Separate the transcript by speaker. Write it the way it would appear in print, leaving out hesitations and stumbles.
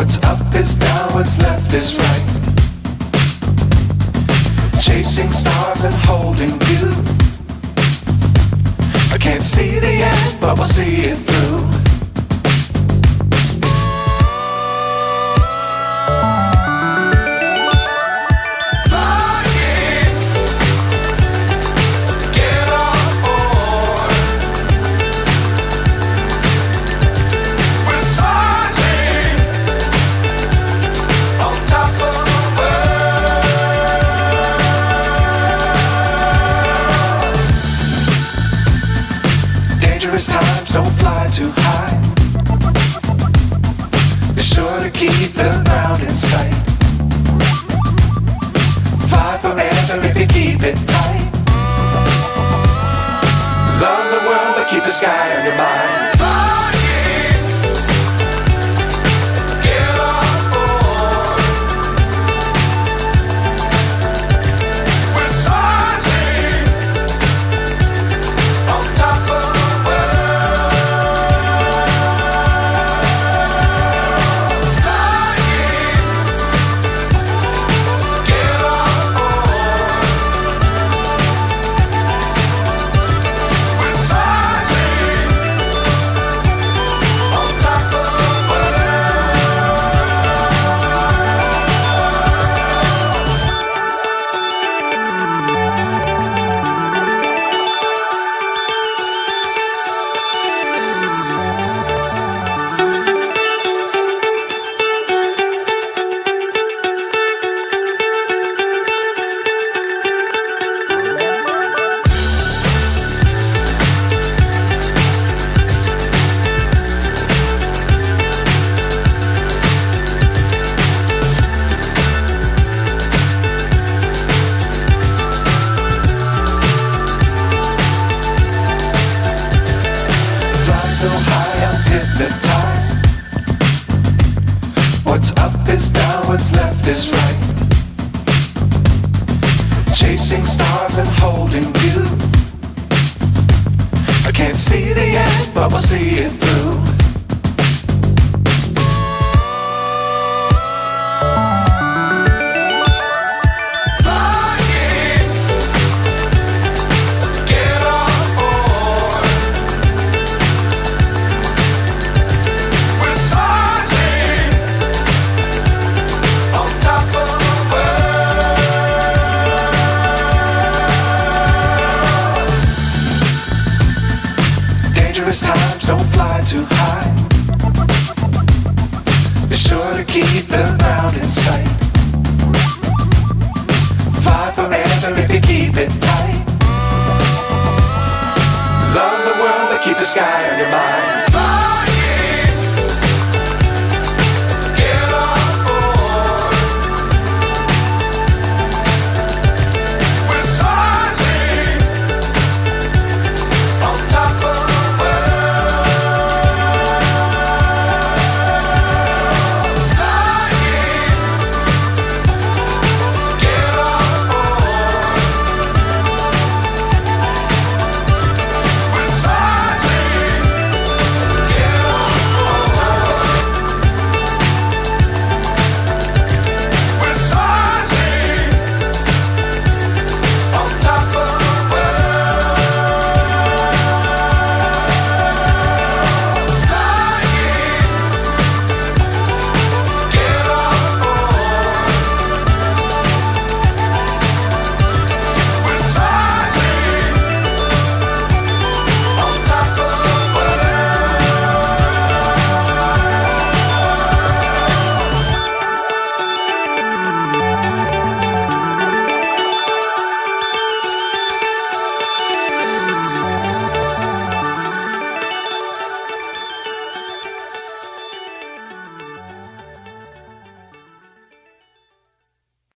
Speaker 1: What's up is down, what's left is right. Chasing stars and holding you. I can't see the end, but we'll see it through. Times don't fly too high. Be sure to keep the ground in sight. Fly forever if you keep it tight. Love the world but keep the sky on your mind. So high I'm hypnotized. What's up is down, what's left is right. Chasing stars and holding you. I can't see the end, but we'll see it through. Times don't fly too high. Be sure to keep the ground in sight. Fly forever if you keep it tight. Love the world but keep the sky on your mind.